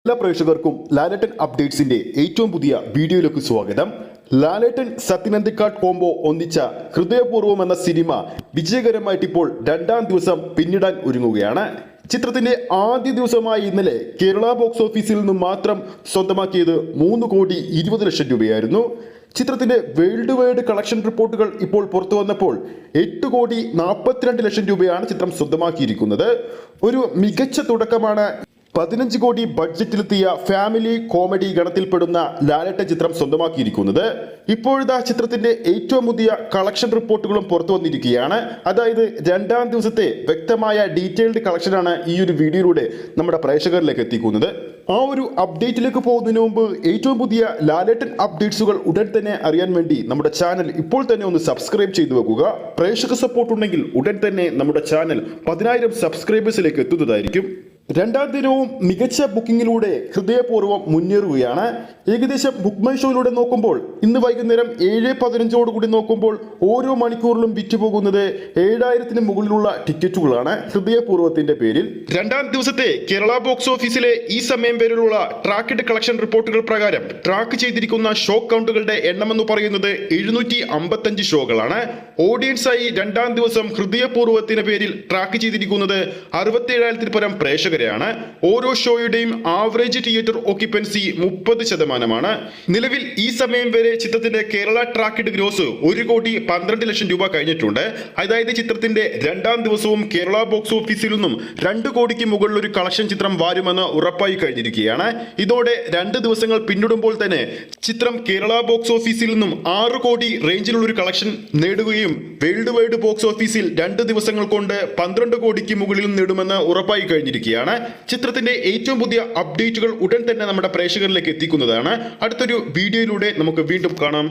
എല്ലാ പ്രേക്ഷകർക്കും ലാലേട്ടൻ അപ്ഡേറ്റ്സിന്റെ ഏറ്റവും പുതിയ വീഡിയോയിലേക്ക് സ്വാഗതം. ലാലേട്ടൻ സത്യനന്ദിക്കാട് കോംബോ ഒന്നിച്ച ഹൃദയപൂർവ്വം എന്ന സിനിമ വിജയകരമായിട്ട് ഇപ്പോൾ രണ്ടാം ദിവസം പിന്നിടാൻ ഒരുങ്ങുകയാണ്. ചിത്രത്തിന്റെ ആദ്യ ദിവസമായ ഇന്നലെ കേരള ബോക്സ് ഓഫീസിൽ നിന്നും മാത്രം സ്വന്തമാക്കിയത് 3,20,00,000 രൂപയായിരുന്നു. ചിത്രത്തിന്റെ വേൾഡ് വൈഡ് കളക്ഷൻ റിപ്പോർട്ടുകൾ ഇപ്പോൾ പുറത്തു വന്നപ്പോൾ 8,42,00,000 രൂപയാണ് ചിത്രം സ്വന്തമാക്കിയിരിക്കുന്നത്. ഒരു മികച്ച തുടക്കമാണ് 15 കോടി ബഡ്ജറ്റിലെത്തിയ ഫാമിലി കോമഡി ഗണത്തിൽപ്പെടുന്ന ലാലേട്ടൻ ചിത്രം സ്വന്തമാക്കിയിരിക്കുന്നത്. ഇപ്പോഴത്തെ ചിത്രത്തിന്റെ ഏറ്റവും പുതിയ കളക്ഷൻ റിപ്പോർട്ടുകളും പുറത്തു വന്നിരിക്കുകയാണ്. അതായത് രണ്ടാം ദിവസത്തെ വ്യക്തമായ ഡീറ്റെയിൽഡ് കളക്ഷനാണ് ഈ ഒരു വീഡിയോയിലൂടെ നമ്മുടെ പ്രേക്ഷകരിലേക്ക് എത്തിക്കുന്നത്. ആ ഒരു അപ്ഡേറ്റിലേക്ക് പോകുന്നതിന് മുമ്പ് ഏറ്റവും പുതിയ ലാലേട്ടൻ അപ്ഡേറ്റ്സുകൾ ഉടൻ തന്നെ അറിയാൻ വേണ്ടി നമ്മുടെ ചാനൽ ഇപ്പോൾ തന്നെ ഒന്ന് സബ്സ്ക്രൈബ് ചെയ്തു വെക്കുക. പ്രേക്ഷക സപ്പോർട്ട് ഉണ്ടെങ്കിൽ ഉടൻ തന്നെ നമ്മുടെ ചാനൽ 10,000 സബ്സ്ക്രൈബേഴ്സിലേക്ക് എത്തുന്നതായിരിക്കും. രണ്ടാം ദിനവും മികച്ച ബുക്കിങ്ങിലൂടെ ഹൃദയപൂർവ്വം മുന്നേറുകയാണ്. ഏകദേശം ബുക്ക് മൈ ഷോയിലൂടെ നോക്കുമ്പോൾ ഇന്ന് വൈകുന്നേരം 7:15 കൂടി നോക്കുമ്പോൾ ഓരോ മണിക്കൂറിലും വിറ്റുപോകുന്നത് 7,000-ന് മുകളിലുള്ള ടിക്കറ്റുകളാണ് ഹൃദയപൂർവ്വത്തിന്റെ പേരിൽ. രണ്ടാം ദിവസത്തെ കേരള ബോക്സ് ഓഫീസിലെ ഈ സമയം വരെയുള്ള ട്രാക്ക്ഡ് കളക്ഷൻ റിപ്പോർട്ടുകൾ പ്രകാരം ട്രാക്ക് ചെയ്തിരിക്കുന്ന ഷോ കൗണ്ടുകളുടെ എണ്ണമെന്ന് പറയുന്നത് 755 ഷോകളാണ്. ഓഡിയൻസായി രണ്ടാം ദിവസം ഹൃദയപൂർവ്വത്തിന്റെ പേരിൽ ട്രാക്ക് ചെയ്തിരിക്കുന്നത് 67,000-ൽ പരം പ്രേക്ഷകരാണ്. ഓരോ ഷോയുടെയും ആവറേജ് തിയേറ്റർ ഓക്യുപ്പൻസി 30%. നിലവിൽ ഈ സമയം വരെ ചിത്രത്തിന്റെ കേരള ട്രാക്ക്ഡ് ഗ്രോസ് 1,12,00,000 രൂപ കഴിഞ്ഞിട്ടുണ്ട്. അതായത് ചിത്രത്തിന്റെ രണ്ടാം ദിവസവും കേരള ബോക്സ് ഓഫീസിൽ നിന്നും 2 കോടിക്ക് മുകളിൽ ഒരു കളക്ഷൻ ചിത്രം വരുമെന്ന് ഉറപ്പായി കഴിഞ്ഞിരിക്കുകയാണ്. ഇതോടെ 2 ദിവസങ്ങൾ പിന്നിടുമ്പോൾ തന്നെ ചിത്രം കേരള ബോക്സ് ഓഫീസിൽ നിന്നും 6 കോടി റേഞ്ചിലുള്ള ഒരു കളക്ഷൻ നേടുകയും വേൾഡ് വൈഡ് ബോക്സ് ഓഫീസിൽ 2 ദിവസങ്ങൾ കൊണ്ട് 12 കോടിക്ക് മുകളിൽ നേടുമെന്ന് ഉറപ്പായി കഴിഞ്ഞിരിക്കുകയാണ്. ചിത്രത്തിന്റെ ഏറ്റവും പുതിയ അപ്ഡേറ്റുകൾ ഉടൻ തന്നെ നമ്മുടെ പ്രേക്ഷകരിലേക്ക് എത്തിക്കുന്നതാണ്. അടുത്തൊരു വീഡിയോയിലൂടെ നമുക്ക് വീണ്ടും കാണാം.